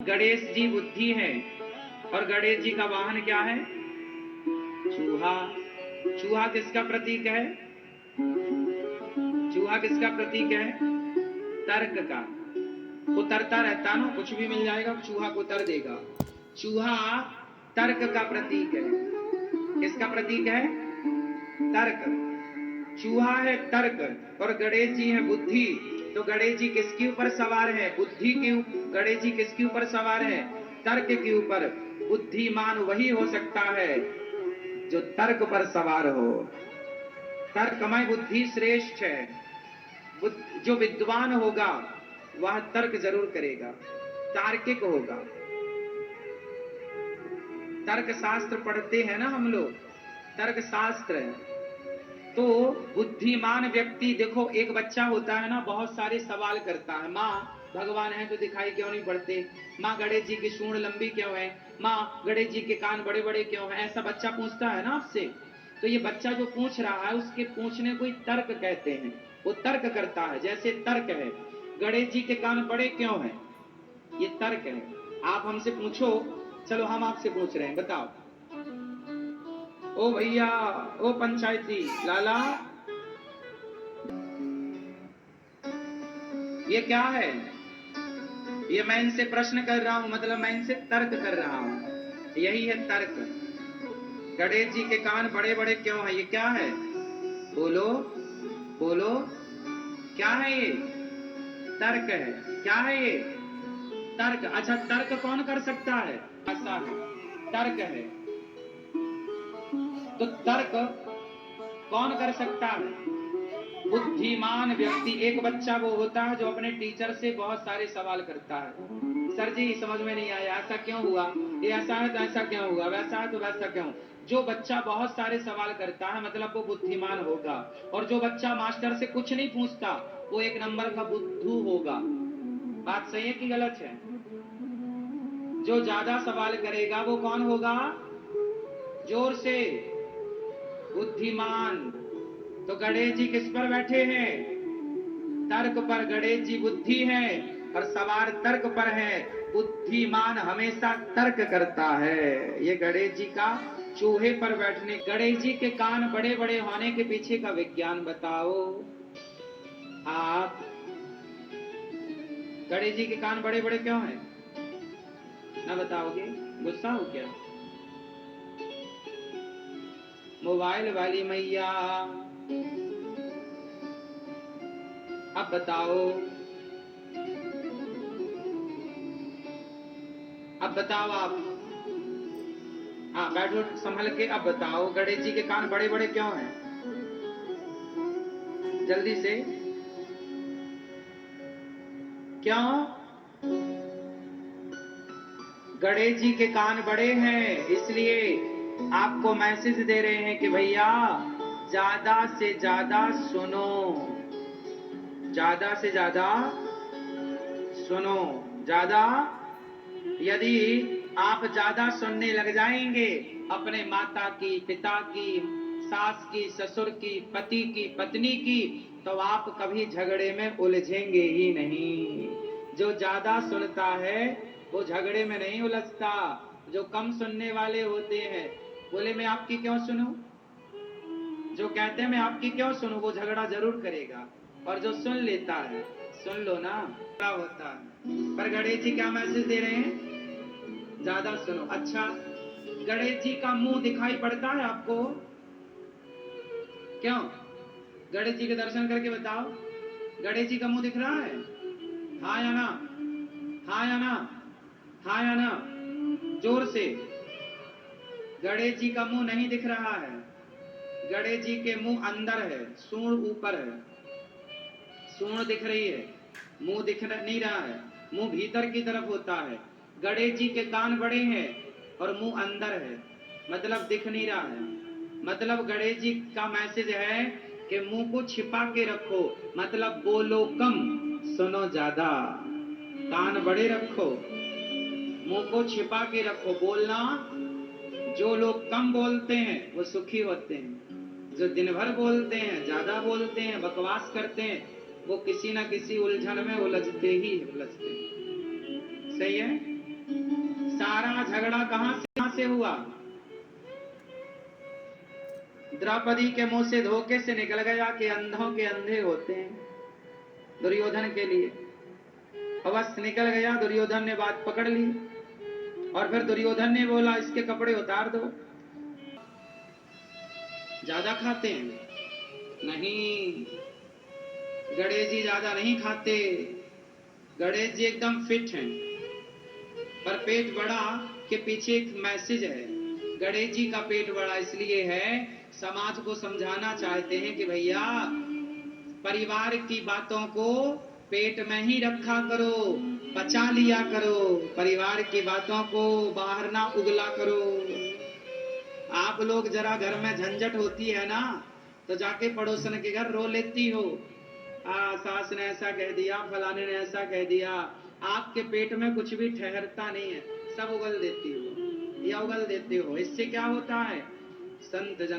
गणेश जी बुद्धि है और गणेश जी का वाहन क्या है? चूहा। चूहा किसका प्रतीक है? चूहा किसका प्रतीक है? तर्क का। उतरता रहता ना, कुछ भी मिल जाएगा चूहा को उतर देगा। चूहा तर्क का प्रतीक है। किसका प्रतीक है? तर्क। चूहा है तर्क और गणेश जी है बुद्धि। तो गणेश जी किसके ऊपर सवार है? बुद्धि के ऊपर। गणेश जी किसके ऊपर सवार है? तर्क के ऊपर। बुद्धिमान वही हो सकता है जो तर्क पर सवार हो। तर्कमय बुद्धि श्रेष्ठ है। जो विद्वान होगा वह तर्क जरूर करेगा, तार्किक होगा। तर्क शास्त्र पढ़ते हैं ना हम लोग, तर्क शास्त्र है। तो बुद्धिमान व्यक्ति, देखो एक बच्चा होता है ना, बहुत सारे सवाल करता है। माँ भगवान है तो दिखाई क्यों नहीं पड़ते? माँ गणेश जी की सूंड लंबी क्यों है? माँ गणेश जी के कान बड़े बड़े क्यों हैं? ऐसा बच्चा पूछता है ना आपसे। तो ये बच्चा जो पूछ रहा है उसके पूछने को ही तर्क कहते हैं। वो तर्क करता है। जैसे तर्क है, गणेश जी के कान बड़े क्यों हैं, ये तर्क है। आप हमसे पूछो, चलो हम आपसे पूछ रहे हैं, बताओ। ओ भैया, ओ पंचायती लाला, ये क्या है? ये मैं इनसे प्रश्न कर रहा हूं, मतलब मैं इनसे तर्क कर रहा हूं। यही है तर्क। गणेश जी के कान बड़े बड़े क्यों हैं, ये क्या है? बोलो बोलो, क्या है ये? तर्क है। क्या है ये? तर्क। अच्छा, तर्क कौन कर सकता है? ऐसा है, तर्क है। तो तर्क कौन कर सकता है? बुद्धिमान व्यक्ति। एक बच्चा वो होता है जो अपने टीचर से बहुत सारे सवाल करता है। सर जी समझ में नहीं आया, ऐसा क्यों हुआ? ये ऐसा है तो ऐसा क्यों हुआ? वैसा है तो वैसा क्यों? जो बच्चा बहुत सारे सवाल करता है मतलब वो बुद्धिमान होगा। और जो बच्चा मास्टर से कुछ नहीं पूछता वो एक नंबर का बुद्धू होगा। बात सही है कि गलत है? जो ज्यादा सवाल करेगा वो कौन होगा? जोर से। बुद्धिमान। तो गणेश जी किस पर बैठे हैं? तर्क पर। गणेश जी बुद्धि है और सवार तर्क पर है। बुद्धिमान हमेशा तर्क करता है। ये गणेश जी का चूहे पर बैठने। गणेश जी के कान बड़े बड़े होने के पीछे का विज्ञान बताओ आप। गणेश जी के कान बड़े बड़े क्यों हैं? ना बताओगे? गुस्सा हो क्या? मोबाइल वाली मैया, अब बताओ, अब बताओ आप। हाँ बैठो संभल के, अब बताओ गणेश जी के कान बड़े बड़े क्यों हैं? जल्दी से। क्यों? गणेश जी के कान बड़े हैं इसलिए आपको मैसेज दे रहे हैं कि भैया ज्यादा से ज्यादा सुनो, ज्यादा से ज्यादा सुनो। ज्यादा, यदि आप ज्यादा सुनने लग जाएंगे अपने माता की, पिता की, सास की, ससुर की, पति की, पत्नी की, तो आप कभी झगड़े में उलझेंगे ही नहीं। जो ज्यादा सुनता है वो झगड़े में नहीं उलझता। जो कम सुनने वाले होते हैं, बोले मैं आपकी क्यों सुनूं, जो कहते हैं मैं आपकी क्यों सुनूं, वो झगड़ा जरूर करेगा। और जो सुन लेता है, सुन लो ना, क्या होता है। पर गणेश जी क्या मैसेज दे रहे हैं? ज्यादा सुनो। अच्छा, गणेश जी का मुंह दिखाई पड़ता है आपको? क्यों? गणेश जी के दर्शन करके बताओ, गणेश जी का मुंह दिख रहा है? हाँ या ना? हाँ या ना? हाँ या ना? जोर से। गणेश जी का मुंह नहीं दिख रहा है। गणेश जी के मुंह अंदर है, सूंड ऊपर है। सूंड दिख रही है, मुंह दिख नहीं रहा है। मुंह भीतर की तरफ होता है। गणेश जी के कान बड़े हैं और मुंह अंदर है, मतलब दिख नहीं रहा है। मतलब गणेश जी का मैसेज है कि मुंह को छिपा के रखो, मतलब बोलो कम, सुनो ज्यादा। कान बड़े रखो, मुंह को छिपा के रखो। बोलना, जो लोग कम बोलते हैं वो सुखी होते हैं। जो दिन भर बोलते हैं, ज्यादा बोलते हैं, बकवास करते हैं, वो किसी ना किसी उलझन में उलझते ही उलझते हैं। सही है? सारा झगड़ा कहां से हुआ? द्रौपदी के मुंह से धोखे से निकल गया कि अंधों के अंधे होते हैं, दुर्योधन के लिए। अवश्य निकल गया, दुर्योधन ने बात पकड़ ली और फिर दुर्योधन ने बोला इसके कपड़े उतार दो। ज्यादा खाते हैं? नहीं, गणेश जी ज्यादा नहीं खाते, गणेश जी एकदम फिट हैं, पर पेट बड़ा के पीछे एक मैसेज है। गणेश जी का पेट बड़ा इसलिए है, समाज को समझाना चाहते हैं कि भैया परिवार की बातों को पेट में ही रखा करो, पचा लिया करो, परिवार की बातों को बाहर ना उगला करो। आप लोग जरा घर में झंझट होती है ना तो जाके पड़ोसन के घर रो लेती हो, सास ने ऐसा कह दिया, फलाने ने ऐसा कह दिया। आपके पेट में कुछ भी ठहरता नहीं है, सब उगल देती हो या उगल देते हो। इससे क्या होता है? संत जन